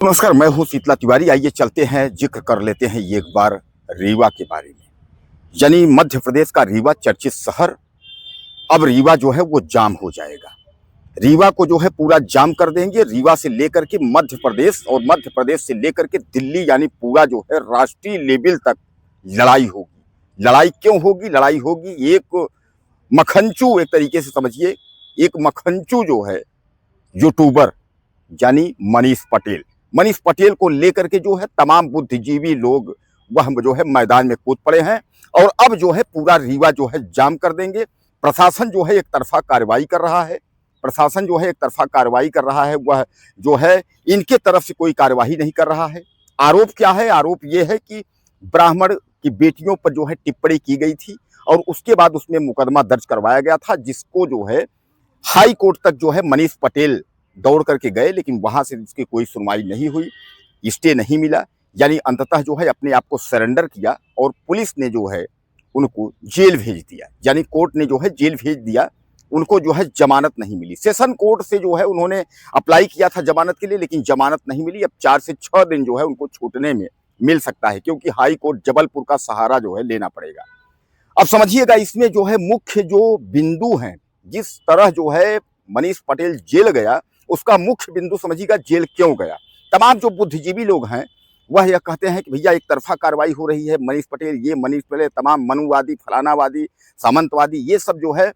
नमस्कार, मैं हूं शीतला तिवारी। आइए चलते हैं, जिक्र कर लेते हैं एक बार रीवा के बारे में। यानी मध्य प्रदेश का रीवा चर्चित शहर, अब रीवा जो है वो जाम हो जाएगा। रीवा को जो है पूरा जाम कर देंगे। रीवा से लेकर के मध्य प्रदेश और मध्य प्रदेश से लेकर के दिल्ली, यानी पूरा जो है राष्ट्रीय लेवल तक लड़ाई होगी। लड़ाई क्यों होगी? लड़ाई होगी एक मखनचू, एक तरीके से समझिए, एक मखनचू जो है यूट्यूबर, यानी मनीष पटेल को लेकर के जो है तमाम बुद्धिजीवी लोग वह जो है मैदान में कूद पड़े हैं। और अब जो है पूरा रीवा जो है जाम कर देंगे। प्रशासन जो है एक तरफा कार्रवाई कर रहा है। प्रशासन जो है एक तरफा कार्रवाई कर रहा है, वह जो है इनके तरफ से कोई कार्रवाई नहीं कर रहा है। आरोप क्या है? आरोप ये है कि ब्राह्मण की बेटियों पर जो है टिप्पणी की गई थी और उसके बाद उसमें मुकदमा दर्ज करवाया गया था, जिसको जो है हाई कोर्ट तक जो है मनीष पटेल दौड़ करके गए, लेकिन वहां से इसकी कोई सुनवाई नहीं हुई, स्टे नहीं मिला। यानी अंततः जो है अपने आप को सरेंडर किया और पुलिस ने जो है उनको जेल भेज दिया। यानी कोर्ट ने जो है जेल भेज दिया। उनको जो है जमानत नहीं मिली। सेशन कोर्ट से जो है उन्होंने अप्लाई किया था जमानत के लिए, लेकिन जमानत नहीं मिली। अब 4 से 6 दिन जो है उनको छूटने में मिल सकता है, क्योंकि हाई कोर्ट जबलपुर का सहारा जो है लेना पड़ेगा। अब समझिएगा, इसमें जो है मुख्य जो बिंदु हैं, जिस तरह जो है मनीष पटेल जेल गया, उसका मुख्य बिंदु समझिएगा जेल क्यों गया। तमाम जो बुद्धिजीवी लोग हैं वह यह कहते हैं कि भैया एक तरफा कार्रवाई हो रही है। मनीष पटेल तमाम मनुवादी, फलानावादी, सामंतवादी, ये सब जो है।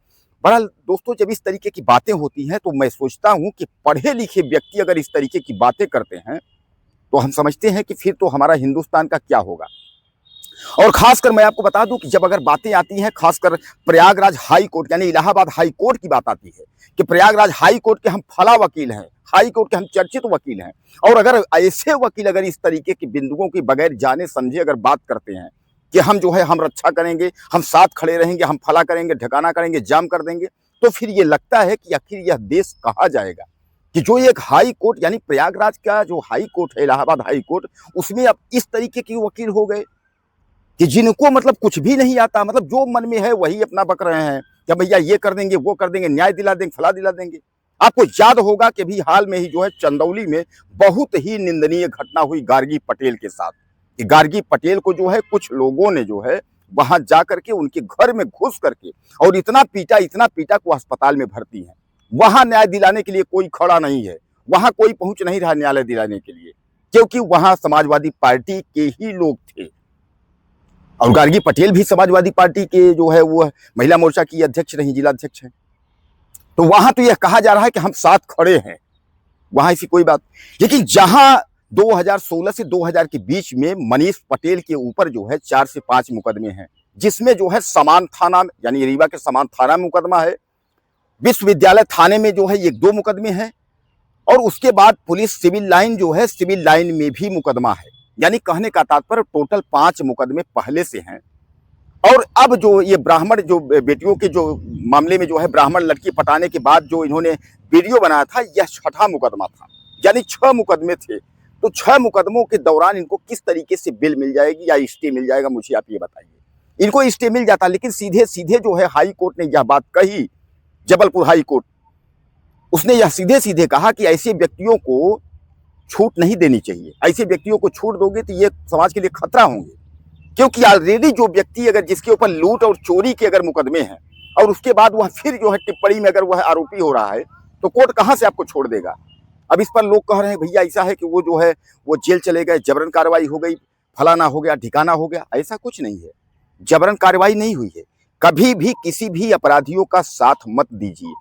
बहरहाल दोस्तों, जब इस तरीके की बातें होती हैं तो मैं सोचता हूं कि पढ़े लिखे व्यक्ति अगर इस तरीके की बातें करते हैं तो हम समझते हैं कि फिर तो हमारा हिंदुस्तान का क्या होगा। और खासकर मैं आपको बता दूं कि जब अगर बातें आती हैं, खासकर प्रयागराज हाई कोर्ट यानी इलाहाबाद हाई कोर्ट की बात आती है कि प्रयागराज हाई कोर्ट के हम फला वकील हैं, हाई कोर्ट के हम चर्चित वकील हैं, और अगर ऐसे वकील अगर इस तरीके की बिंदुओं की बगैर जाने समझे अगर बात करते हैं कि हम जो है हम रक्षा करेंगे, हम साथ खड़े रहेंगे, हम फला करेंगे, ढकाना करेंगे, जाम कर देंगे, तो फिर ये लगता है कि आखिर यह देश कहाँ जाएगा। कि जो एक हाई कोर्ट यानी प्रयागराज का जो हाई कोर्ट है, इलाहाबाद हाई कोर्ट, उसमें अब इस तरीके के वकील हो गए कि जिनको मतलब कुछ भी नहीं आता, मतलब जो मन में है वही अपना बक रहे हैं कि भैया ये कर देंगे, वो कर देंगे, न्याय दिला देंगे, फला दिला देंगे। आपको याद होगा कि भी हाल में ही जो है चंदौली में बहुत ही निंदनीय घटना हुई गार्गी पटेल के साथ। कि गार्गी पटेल को जो है कुछ लोगों ने जो है वहां जा करके उनके घर में घुस करके और इतना पीटा कि वो अस्पताल में भर्ती है। वहां न्याय दिलाने के लिए कोई खड़ा नहीं है, वहां कोई पहुंच नहीं रहा न्यायालय दिलाने के लिए, क्योंकि वहां समाजवादी पार्टी के ही लोग थे। और गार्गी पटेल भी समाजवादी पार्टी के जो है वो महिला मोर्चा की अध्यक्ष रही, जिला अध्यक्ष है। तो वहां तो यह कहा जा रहा है कि हम साथ खड़े हैं, वहां ऐसी कोई बात। लेकिन जहां 2016 से 2000 के बीच में मनीष पटेल के ऊपर जो है 4 से 5 मुकदमे हैं, जिसमें जो है समान थाना यानी रीवा के समान थाना में मुकदमा है, विश्वविद्यालय थाने में जो है 1-2 मुकदमे हैं, और उसके बाद पुलिस सिविल लाइन जो है, सिविल लाइन में भी मुकदमा है। यानी कहने का तात्पर्य टोटल 5 मुकदमे पहले से हैं। और अब जो ये ब्राह्मण जो बेटियों के जो मामले में जो है ब्राह्मण लड़की पटाने के बाद जो इन्होंने वीडियो बनाया था, यह 6ठा मुकदमा था। यानी 6 मुकदमे थे। तो 6 मुकदमों के दौरान इनको किस तरीके से बेल मिल जाएगी या स्टे मिल जाएगा, मुझे आप ये बताइए। इनको स्टे मिल जाता, लेकिन सीधे सीधे जो है हाई कोर्ट ने यह बात कही, जबलपुर हाई कोर्ट, उसने यह सीधे सीधे कहा कि ऐसे व्यक्तियों को छूट नहीं देनी चाहिए। ऐसे व्यक्तियों को छूट दोगे तो ये समाज के लिए खतरा होंगे, क्योंकि ऑलरेडी जो व्यक्ति अगर जिसके ऊपर लूट और चोरी के अगर मुकदमे हैं और उसके बाद वह फिर जो है टिप्पणी में अगर वह आरोपी हो रहा है, तो कोर्ट कहां से आपको छोड़ देगा। अब इस पर लोग कह रहे हैं भैया ऐसा है कि वो जो है वो जेल चले गए, जबरन कार्रवाई हो गई, फलाना हो गया, ठिकाना हो गया। ऐसा कुछ नहीं है, जबरन कार्रवाई नहीं हुई है। कभी भी किसी भी अपराधियों का साथ मत दीजिए,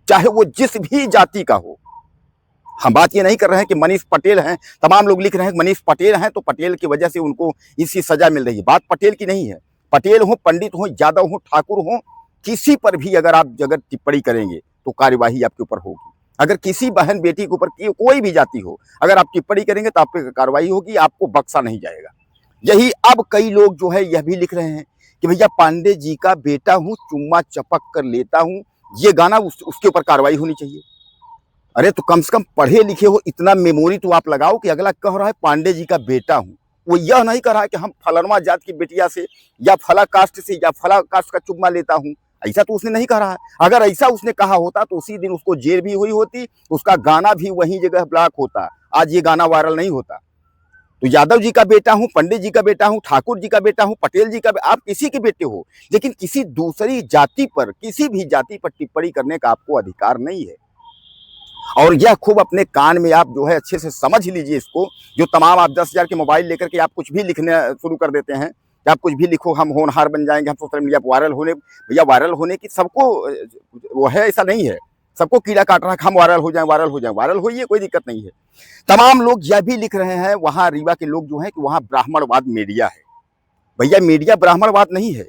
चाहे वो जिस भी जाति का हो। हम बात ये नहीं कर रहे हैं कि मनीष पटेल हैं, तमाम लोग लिख रहे हैं मनीष पटेल हैं तो पटेल की वजह से उनको इसी सजा मिल रही है। बात पटेल की नहीं है। पटेल हो, पंडित हो, यादव हो, ठाकुर हो, किसी पर भी अगर आप टिप्पणी करेंगे तो कार्यवाही आपके ऊपर होगी। अगर किसी बहन बेटी के ऊपर कोई भी जाति हो, अगर आप टिप्पणी करेंगे तो आप पे कार्रवाई होगी, आपको बख्शा नहीं जाएगा। यही अब कई लोग जो है यह भी लिख रहे हैं कि भैया पांडे जी का बेटा हूं, चुम्मा चपक कर लेता हूं, ये गाना उसके ऊपर कार्रवाई होनी चाहिए। अरे तो कम से कम पढ़े लिखे हो, इतना मेमोरी तो आप लगाओ कि अगला कह रहा है पांडे जी का बेटा हूं, वो यह नहीं कह रहा है कि हम फलनवा जात की बेटिया से या फला कास्ट से या फला कास्ट का चुम्मा लेता हूं। ऐसा तो उसने नहीं कहा है। अगर ऐसा उसने कहा होता तो उसी दिन उसको जेल भी हुई होती, उसका गाना भी वही जगह ब्लॉक होता आज ये गाना वायरल नहीं होता। तो यादव जी का बेटा हूं, पंडित जी का बेटा हूं, ठाकुर जी का बेटा हूं, पटेल जी का, आप किसी के बेटे हो, लेकिन किसी दूसरी जाति पर, किसी भी जाति पर टिप्पणी करने का आपको अधिकार नहीं है। और यह खूब अपने कान में आप जो है अच्छे से समझ लीजिए इसको। जो तमाम आप 10,000 के मोबाइल लेकर के आप कुछ भी लिखने शुरू कर देते हैं, कि आप कुछ भी लिखो, हम होनहार बन जाएंगे, हम सोशल मीडिया पर वायरल होने, भैया वायरल होने की सबको वो है, ऐसा नहीं है। सबको कीड़ा काट रहा है, हम वायरल हो जाएं, वायरल हो जाएं, वायरल होइए, कोई दिक्कत नहीं है। तमाम लोग यह भी लिख रहे हैं वहां रीवा के लोग जो है कि वहां ब्राह्मणवाद मीडिया है। भैया मीडिया ब्राह्मणवाद नहीं है।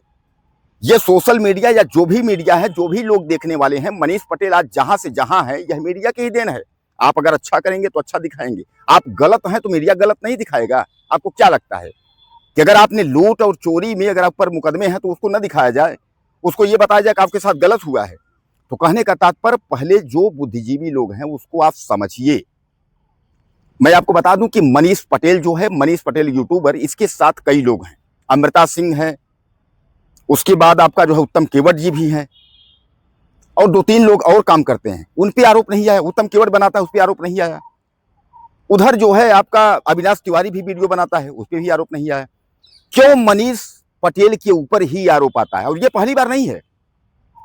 ये सोशल मीडिया या जो भी मीडिया है, जो भी लोग देखने वाले हैं, मनीष पटेल आज जहां से जहां है, यह मीडिया की ही देन है। आप अगर अच्छा करेंगे तो अच्छा दिखाएंगे, आप गलत हैं तो मीडिया गलत नहीं दिखाएगा। आपको क्या लगता है कि अगर आपने लूट और चोरी में अगर आप पर मुकदमे हैं तो उसको न दिखाया जाए, उसको ये बताया जाए कि आपके साथ गलत हुआ है? तो कहने का तात्पर्य, पहले जो बुद्धिजीवी लोग हैं उसको आप समझिए। मैं आपको बता दूं कि मनीष पटेल जो है, मनीष पटेल यूट्यूबर, इसके साथ कई लोग हैं। अमृता सिंह है, उसके बाद आपका जो है उत्तम केवट जी भी हैं, और 2-3 लोग और काम करते हैं। उन पे आरोप नहीं आया। उत्तम केवट बनाता है, उस पर आरोप नहीं आया। उधर जो है आपका अविनाश तिवारी भी वीडियो बनाता है, उस पर भी आरोप नहीं आया। क्यों मनीष पटेल के ऊपर ही आरोप आता है? और ये पहली बार नहीं है।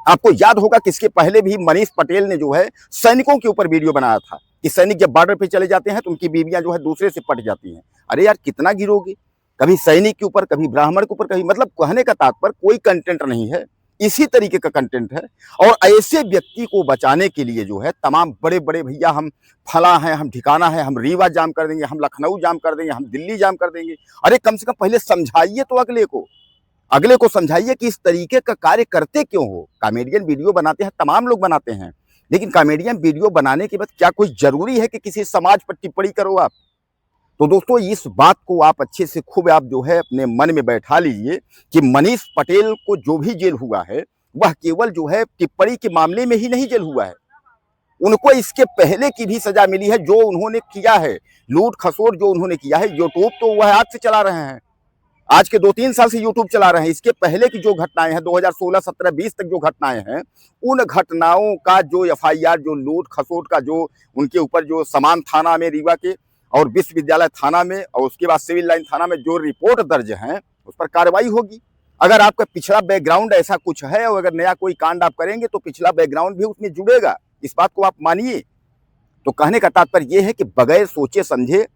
आपको याद होगा कि इसके पहले भी मनीष पटेल ने जो है सैनिकों के ऊपर वीडियो बनाया था कि सैनिक जब बॉर्डर पे चले जाते हैं तो उनकी बीवियां जो है दूसरे से पट जाती हैं। अरे यार, कितना गिरोगे? कभी सैनिक के ऊपर, कभी ब्राह्मण के ऊपर, कभी, मतलब कहने का तात्पर्य कोई कंटेंट नहीं है, इसी तरीके का कंटेंट है। और ऐसे व्यक्ति को बचाने के लिए जो है तमाम बड़े बड़े भैया, हम फला हैं, हम ठिकाना है, हम रीवा जाम कर देंगे, हम लखनऊ जाम कर देंगे, हम दिल्ली जाम कर देंगे। अरे कम से कम पहले समझाइए तो अगले को समझाइए कि इस तरीके का कार्य करते क्यों हो। कॉमेडियन वीडियो बनाते हैं, तमाम लोग बनाते हैं, लेकिन कॉमेडियन वीडियो बनाने के बाद क्या कोई जरूरी है कि किसी समाज पर टिप्पणी करो आप? तो दोस्तों, इस बात को आप अच्छे से खूब आप जो है अपने मन में बैठा लीजिए कि मनीष पटेल को जो भी जेल हुआ है वह केवल जो है टिप्पणी के मामले में ही नहीं जेल हुआ है। उनको इसके पहले की भी सजा मिली है। जो उन्होंने किया है, लूट खसोट जो उन्होंने किया है, यूट्यूब तो वह आज से चला रहे हैं, आज के 2-3 साल से यूट्यूब चला रहे हैं। इसके पहले की जो घटनाएं हैं, 2016, 17, 20 तक जो घटनाएं हैं, उन घटनाओं का जो FIR, जो लूट खसोट का जो उनके ऊपर जो समान थाना में रीवा के और विश्वविद्यालय थाना में और उसके बाद सिविल लाइन थाना में जो रिपोर्ट दर्ज है, उस पर कार्रवाई होगी। अगर आपका पिछला बैकग्राउंड ऐसा कुछ है और अगर नया कोई कांड आप करेंगे तो पिछला बैकग्राउंड भी उसमें जुड़ेगा। इस बात को आप मानिए। तो कहने का तात्पर्य यह है कि बगैर सोचे समझे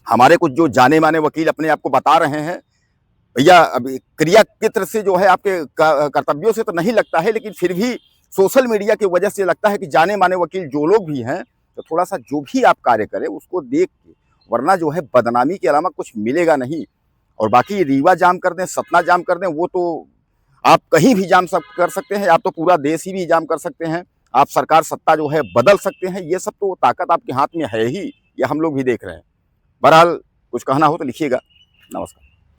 हमारे कुछ जो जाने माने वकील अपने आप को बता रहे हैं, भैया अभी क्रिया क्षेत्र से जो है आपके कर्तव्यों से तो नहीं लगता है, लेकिन फिर भी सोशल मीडिया की वजह से लगता है कि जाने माने वकील जो लोग भी हैं, तो थोड़ा सा जो भी आप कार्य करें उसको देख के, वरना जो है बदनामी के अलावा कुछ मिलेगा नहीं। और बाकी रीवा जाम कर दें, सतना जाम कर दें, वो तो आप कहीं भी जाम कर सकते हैं, आप तो पूरा देश ही भी जाम कर सकते हैं, आप सरकार सत्ता जो है बदल सकते हैं। ये सब तो ताकत आपके हाथ में है ही, ये हम लोग भी देख रहे हैं। बहरहाल कुछ कहना हो तो लिखिएगा। नमस्कार।